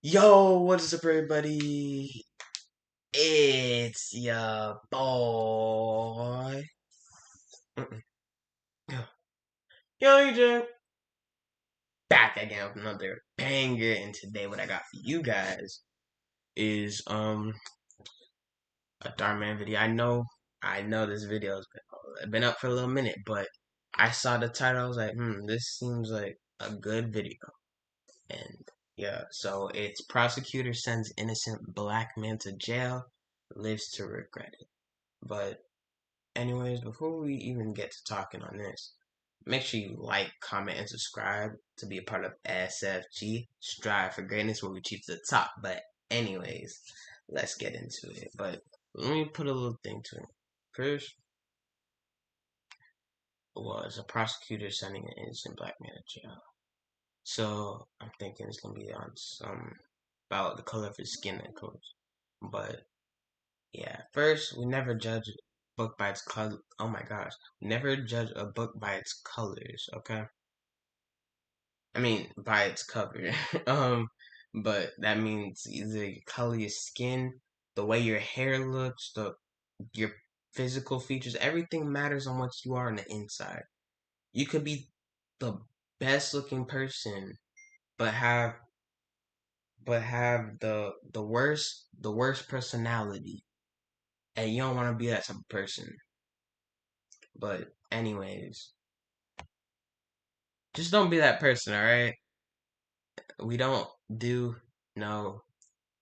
Yo, what is up, everybody? It's your boy, Yvng Ejay, back again with another banger. And today, what I got for you guys is a Dhar Mann video. I know this video has been up for a little minute, but I saw the title. I was like, this seems like a good video. And yeah, so it's Prosecutor sends innocent black man to jail, lives to regret it. But anyways, before we even get to talking on this, make sure you like, comment, and subscribe to be a part of SFG, Strive for Greatness, where we achieve to the top. But anyways, let's get into it. But let me put a little thing to it. First was a prosecutor sending an innocent black man to jail. So I'm thinking it's gonna be on some about the color of his skin and clothes. But yeah, first we never judge a book by its color. Oh my gosh, never judge a book by its colors. Okay, I mean by its cover. But that means either your color, your skin, the way your hair looks, your physical features, everything matters on what you are on the inside. You could be the best looking person, but have the worst personality, and you don't want to be that type of person. But anyways, just don't be that person, all right? We don't do no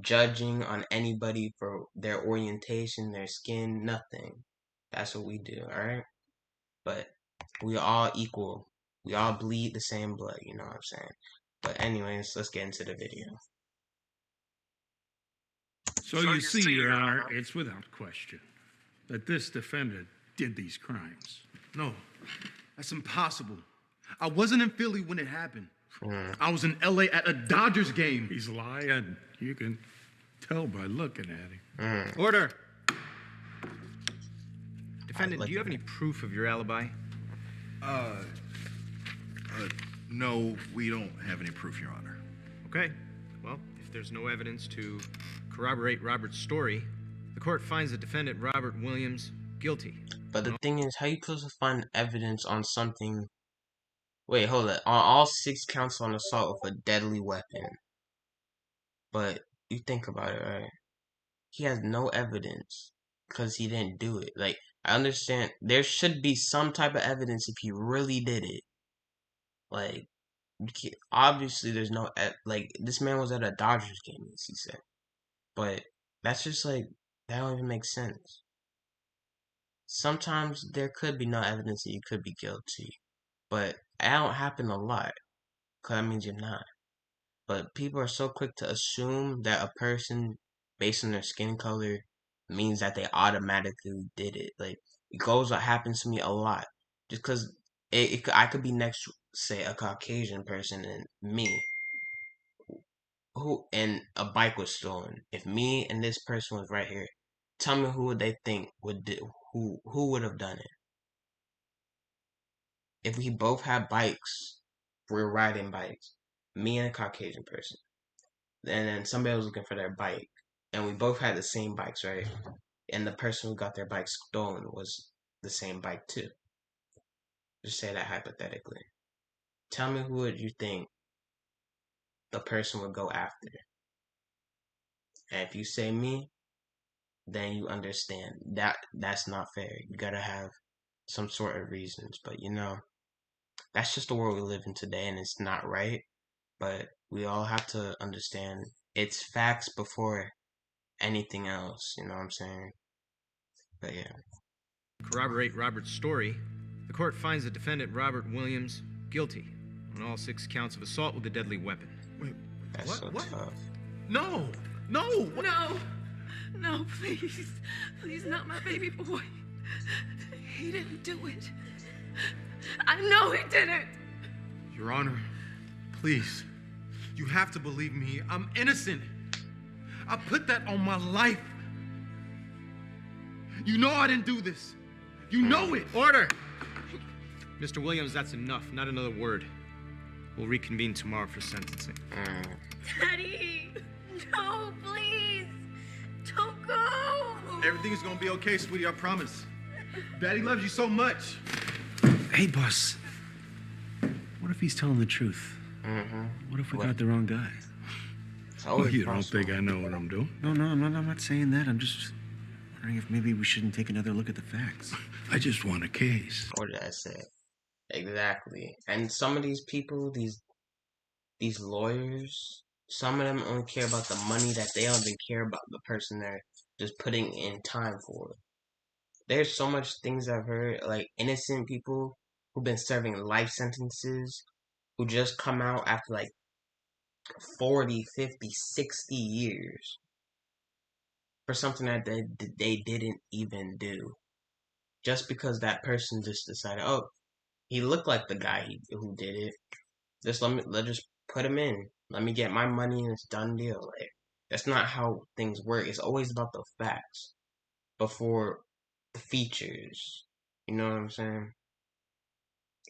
judging on anybody for their orientation, their skin, nothing. That's what we do, all right? But we all equal. We all bleed the same blood, you know what I'm saying? But anyways, let's get into the video. So you see, Your Honor, it's without question that this defendant did these crimes. No, that's impossible. I wasn't in Philly when it happened. I was in LA at a Dodgers game. He's lying. You can tell by looking at him. Order. Defendant, do you have any proof of your alibi? No, we don't have any proof, Your Honor. Okay. Well, if there's no evidence to corroborate Robert's story, the court finds the defendant, Robert Williams, guilty. But the thing is, how you supposed to find evidence on something? Wait, hold it. On all 6 counts on assault with a deadly weapon. But you think about it, right? He has no evidence because he didn't do it. Like, I understand there should be some type of evidence if he really did it. Like, obviously there's no like this man was at a Dodgers game, as he said. But that's just like that don't even make sense. Sometimes there could be no evidence that you could be guilty, but that don't happen a lot, because that means you're not. But people are so quick to assume that a person, based on their skin color, means that they automatically did it. Like, it happens to me a lot. Just because I could be next to, say, a Caucasian person and me, and a bike was stolen. If me and this person was right here, tell me who would they think would do, who would have done it? If we both had bikes, we're riding bikes, me and a Caucasian person, and then somebody was looking for their bike, and we both had the same bikes, right? And the person who got their bike stolen was the same bike too. Just say that hypothetically. Tell me who would you think the person would go after? And if you say me, then you understand that that's not fair. You gotta have some sort of reasons, but that's just the world we live in today, and it's not right. But we all have to understand it's facts before anything else. You know what I'm saying? But yeah. Corroborate Robert's story, the court finds the defendant, Robert Williams, guilty on all 6 counts of assault with a deadly weapon. Wait, That's what? so tough. No, what? No, please. Please, not my baby boy. He didn't do it. I know he didn't. Your Honor, please, you have to believe me. I'm innocent. I put that on my life. You know I didn't do this. You know it. Order! Mr. Williams, that's enough. Not another word. We'll reconvene tomorrow for sentencing. Daddy. Everything is gonna be okay, sweetie, I promise. Daddy loves you so much. Hey, boss. What if he's telling the truth? What if we got the wrong guy? It's Well, always you don't possible. think I know what I'm doing? No, I'm not saying that. I'm just wondering if maybe we shouldn't take another look at the facts. I just want a case. What did I say? Exactly. And some of these people, these lawyers, some of them only care about the money, that they don't even care about the person they're just putting in time for. There's so much things I've heard, like innocent people who've been serving life sentences, who just come out after like 40, 50, 60 years for something that they didn't even do. Just because that person just decided, oh, he looked like the guy who did it. Let's just put him in. Let me get my money and it's done deal. Like, that's not how things work. It's always about the facts before the features. You know what I'm saying?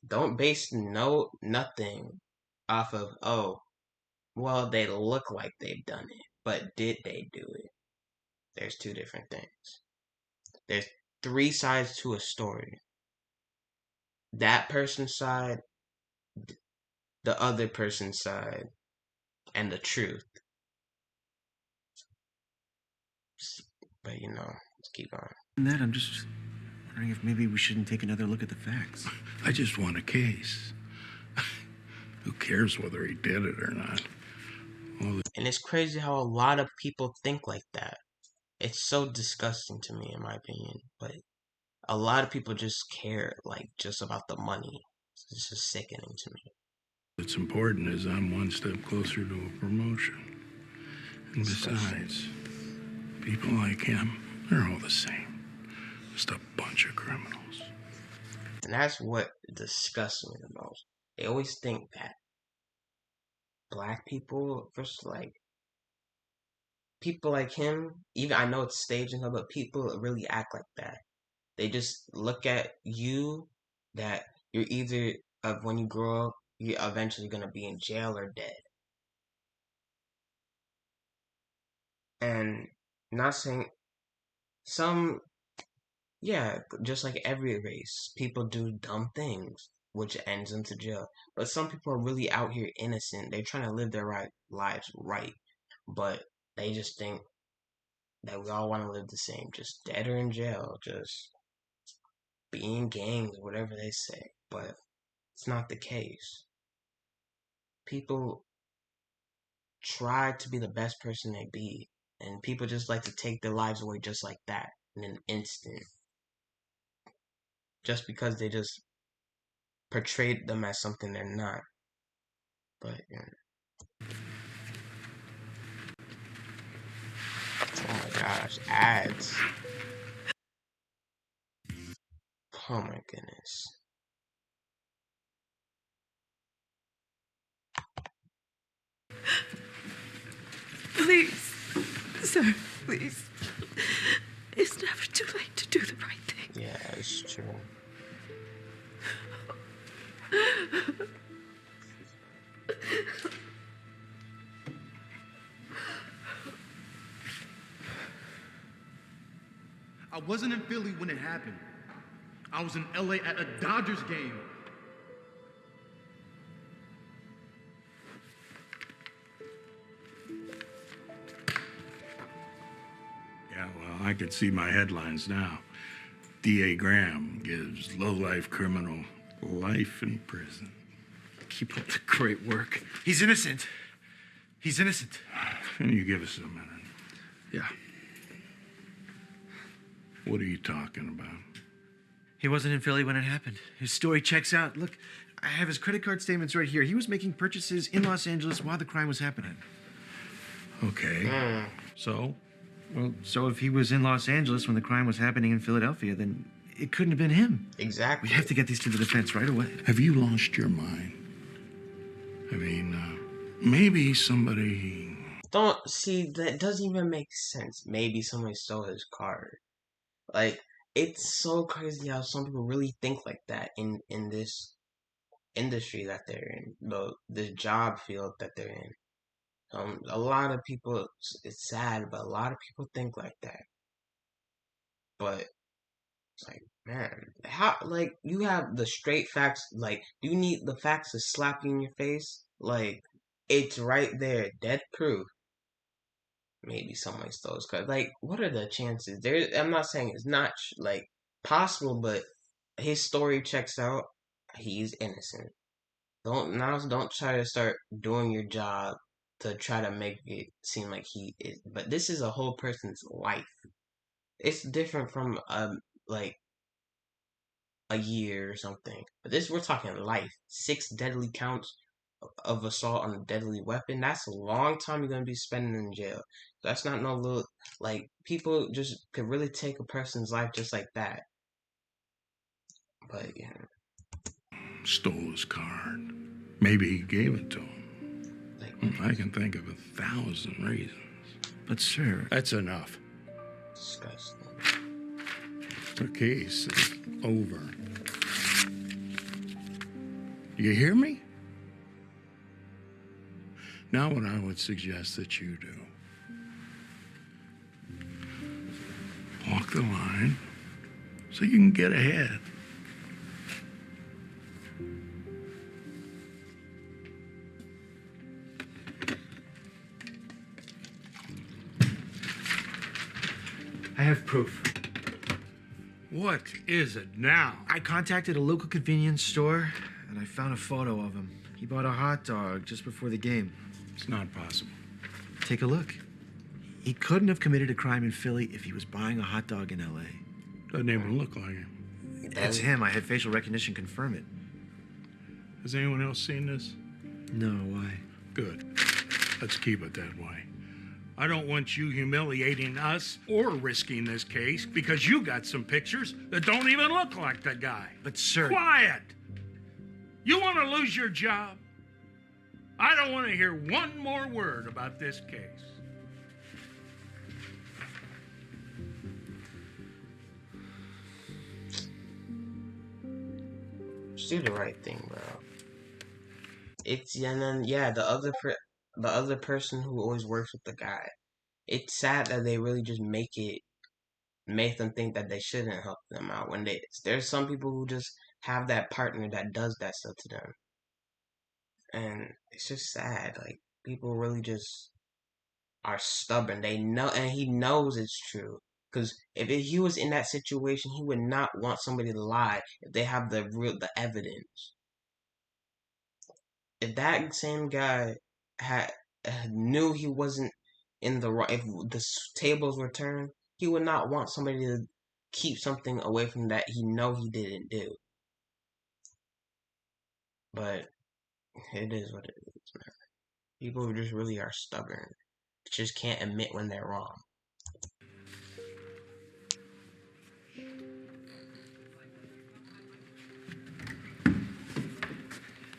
Don't base nothing off of, oh, well, they look like they've done it, but did they do it? There's two different things. There's three sides to a story. That person's side, the other person's side, and the truth. But let's keep going. That I'm just wondering if maybe we shouldn't take another look at the facts. I just want a case. Who cares whether he did it or not? And it's crazy how a lot of people think like that. It's so disgusting to me, in my opinion. But a lot of people just care, like, just about the money. It's just sickening to me. What's important is I'm one step closer to a promotion. And besides, people like him, they're all the same. Just a bunch of criminals. And that's what disgusts me the most. They always think that black people versus, like, people like him, even I know it's staged and stuff, but people really act like that. They just look at you that you're either, when you grow up, you're eventually going to be in jail or dead. And not saying just like every race, people do dumb things, which ends into jail. But some people are really out here innocent. They're trying to live their lives right. But they just think that we all want to live the same, just dead or in jail, just being gangs, whatever they say. But it's not the case. People try to be the best person they be, and people just like to take their lives away just like that in an instant, just because they just portrayed them as something they're not. But oh my gosh, ads. Oh my goodness. Please, sir, please. It's never too late to do the right thing. Yeah, it's true. I wasn't in Philly when it happened. I was in LA at a Dodgers game. Yeah, well, I can see my headlines now. D.A. Graham gives low-life criminal life in prison. Keep up the great work. He's innocent. He's innocent. Can you give us a minute? Yeah. What are you talking about? He wasn't in Philly when it happened. His story checks out. Look, I have his credit card statements right here. He was making purchases in Los Angeles while the crime was happening. Okay. So? Well, so if he was in Los Angeles when the crime was happening in Philadelphia, then it couldn't have been him. Exactly. We have to get these to the defense right away. Have you lost your mind? I mean, maybe somebody... Don't see, that doesn't even make sense. Maybe somebody stole his card. Like, it's so crazy how some people really think like that in this industry that they're in, the job field that they're in. A lot of people, it's sad, but a lot of people think like that. But it's like, man, how, like, you have the straight facts, like, do you need the facts to slap you in your face? Like, it's right there, dead proof. Maybe someone stole his car. Like, what are the chances? There, I'm not saying it's not, like, possible, but his story checks out. He's innocent. Don't try to start doing your job to try to make it seem like he is. But this is a whole person's life. It's different from like a year or something. But this, we're talking life. 6 deadly counts of assault on a deadly weapon. That's a long time you're gonna be spending in jail. That's not no little, like, people just could really take a person's life just like that. But yeah, Stole his card. Maybe he gave it to him. like, I can think of 1,000 reasons. But, sir, That's enough. disgusting. The case is over. You hear me? Now what I would suggest that you do. Walk the line so you can get ahead. I have proof. What is it now? I contacted a local convenience store, and I found a photo of him. He bought a hot dog just before the game. It's not possible. Take a look. He couldn't have committed a crime in Philly if he was buying a hot dog in L.A. Doesn't even look like him. It's him. I had facial recognition confirm it. Has anyone else seen this? No, why? Good. Let's keep it that way. I don't want you humiliating us or risking this case because you got some pictures that don't even look like the guy. But, sir... Quiet! You want to lose your job? I don't want to hear one more word about this case. Just do the right thing, bro. And then yeah, the other person who always works with the guy. It's sad that they really just make them think that they shouldn't help them out when there's some people who just have that partner that does that stuff to them, and it's just sad. Like, people really just are stubborn. They know, and he knows it's true. Because if he was in that situation, he would not want somebody to lie if they have the evidence. If that same guy had knew he wasn't in the right, if the tables were turned, he would not want somebody to keep something away from that he he didn't do. But it is what it is, man. People just really are stubborn. Just can't admit when they're wrong.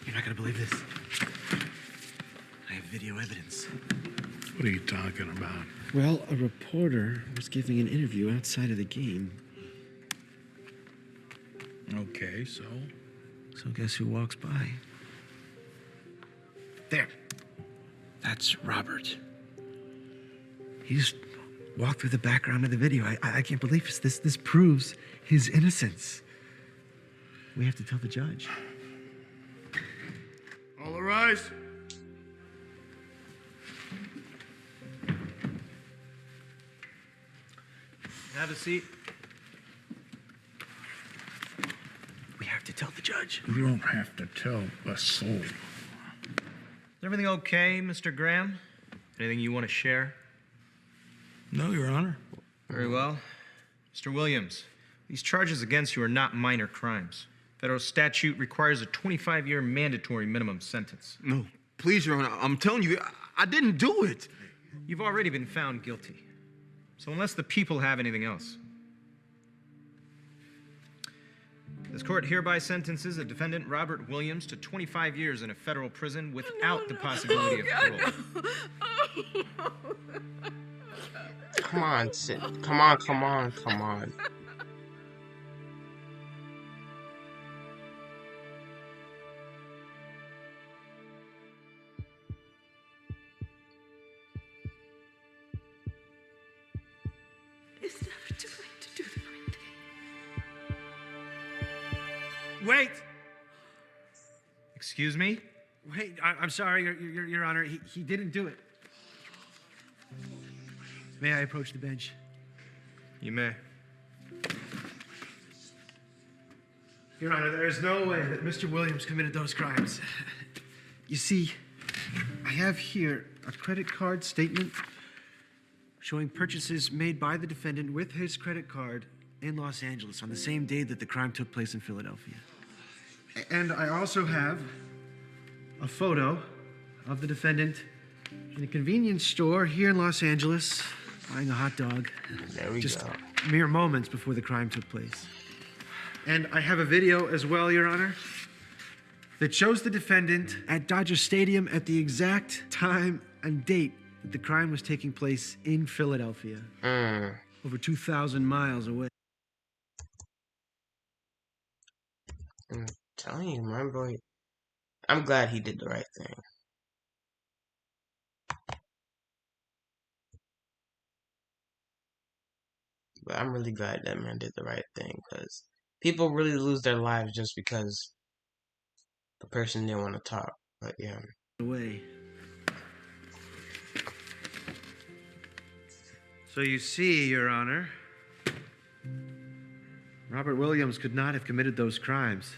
You're not gonna believe this. I have video evidence. What are you talking about? Well, a reporter was giving an interview outside of the game. Okay, so? So guess who walks by? There. That's Robert. He just walked through the background of the video. I can't believe this. This proves his innocence. We have to tell the judge. All arise. Have a seat. We have to tell the judge. You don't have to tell a soul. Is everything okay, Mr. Graham? Anything you want to share? No, Your Honor. Very well. Mr. Williams, these charges against you are not minor crimes. Federal statute requires a 25-year mandatory minimum sentence. No, please, Your Honor. I'm telling you, I didn't do it. You've already been found guilty. So unless the people have anything else. This court hereby sentences the defendant, Robert Williams, to 25 years in a federal prison without the possibility of parole. Come on, sit. Come on. It's never too late to do the right Wait! Excuse me? Wait, I'm sorry, Your Honor. He didn't do it. May I approach the bench? You may. Your Honor, there is no way that Mr. Williams committed those crimes. You see, I have here a credit card statement showing purchases made by the defendant with his credit card in Los Angeles on the same day that the crime took place in Philadelphia. And I also have a photo of the defendant in a convenience store here in Los Angeles buying a hot dog. There we just go. mere moments before the crime took place. And I have a video as well, Your Honor, that shows the defendant at Dodger Stadium at the exact time and date that the crime was taking place in Philadelphia, over 2,000 miles away. I'm telling you, my boy. I'm glad he did the right thing. But I'm really glad that man did the right thing, because people really lose their lives just because the person didn't want to talk. But yeah. Away. So you see, Your Honor, Robert Williams could not have committed those crimes.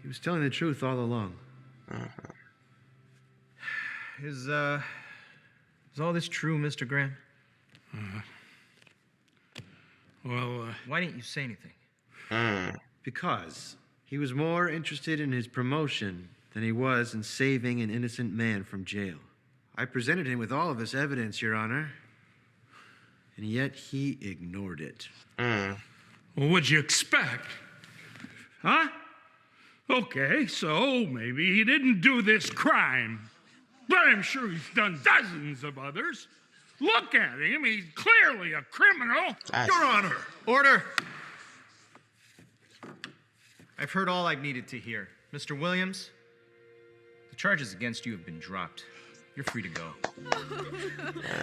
He was telling the truth all along. Is all this true, Mr. Graham? Why didn't you say anything? Because he was more interested in his promotion than he was in saving an innocent man from jail. I presented him with all of this evidence, Your Honor, and yet he ignored it. Well, what'd you expect? Huh? Okay, so maybe he didn't do this crime. But I'm sure he's done dozens of others. Look at him, he's clearly a criminal. Your Honor! Order! I've heard all I've needed to hear. Mr. Williams, the charges against you have been dropped. You're free to go.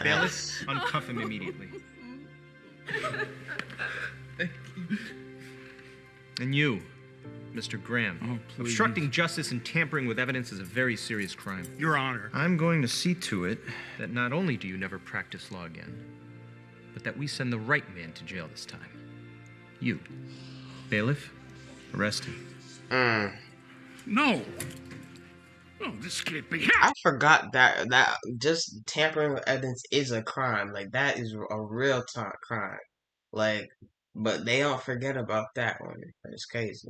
Bailiff, uncuff him immediately. And you, Mr. Graham. Oh, please. Obstructing justice and tampering with evidence is a very serious crime. Your Honor. I'm going to see to it that not only do you never practice law again, but that we send the right man to jail this time. You, bailiff, arrest him. No. No, this can't be I forgot that just tampering with evidence is a crime. Like, that is a real crime. Like, but they don't forget about that one. It's crazy.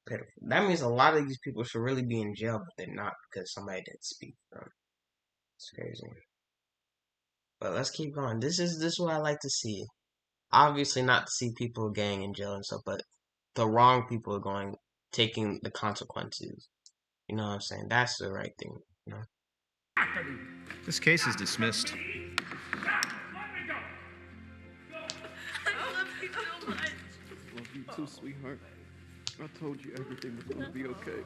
Pitiful. That means a lot of these people should really be in jail, but they're not because somebody didn't speak for them. It's crazy. But let's keep going. This is what I like to see. Obviously, not to see people getting in jail and stuff, but the wrong people are taking the consequences. You know what I'm saying? That's the right thing. You know. This case is dismissed. I love you so much. Love you too, sweetheart. I told you everything was gonna be okay.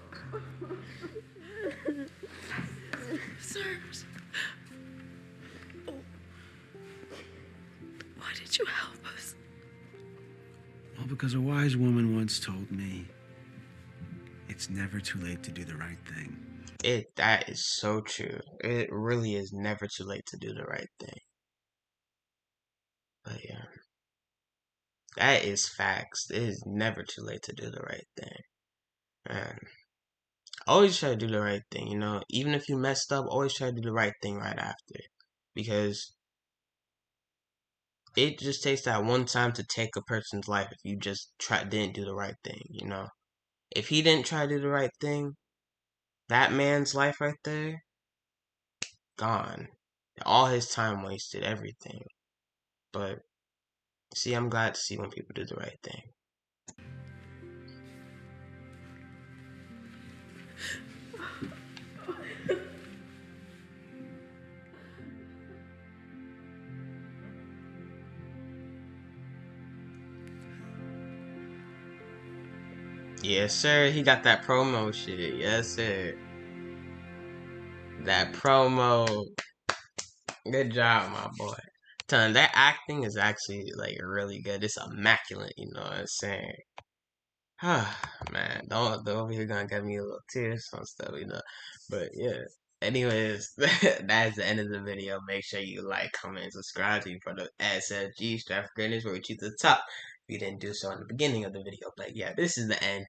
Sirs. Oh. Why did you help us? Well, because a wise woman once told me, it's never too late to do the right thing. That is so true. It really is never too late to do the right thing. But yeah. That is facts. It is never too late to do the right thing. Man. Always try to do the right thing, you know. Even if you messed up, always try to do the right thing right after. Because it just takes that one time to take a person's life if you just didn't do the right thing, you know. If he didn't try to do the right thing, that man's life right there, gone. All his time wasted, everything. But see, I'm glad to see when people do the right thing. Yes, sir. He got that promo shit. Yes, sir. That promo. Good job, my boy. Telling that acting is actually like really good. It's immaculate, you know what I'm saying? Man, don't over here gonna get me a little tears on stuff, you know. But yeah. Anyways, that's the end of the video. Make sure you like, comment, and subscribe to you for the SFG Strap for Greatness, where we choose the top. If you didn't do so in the beginning of the video. But yeah, this is the end.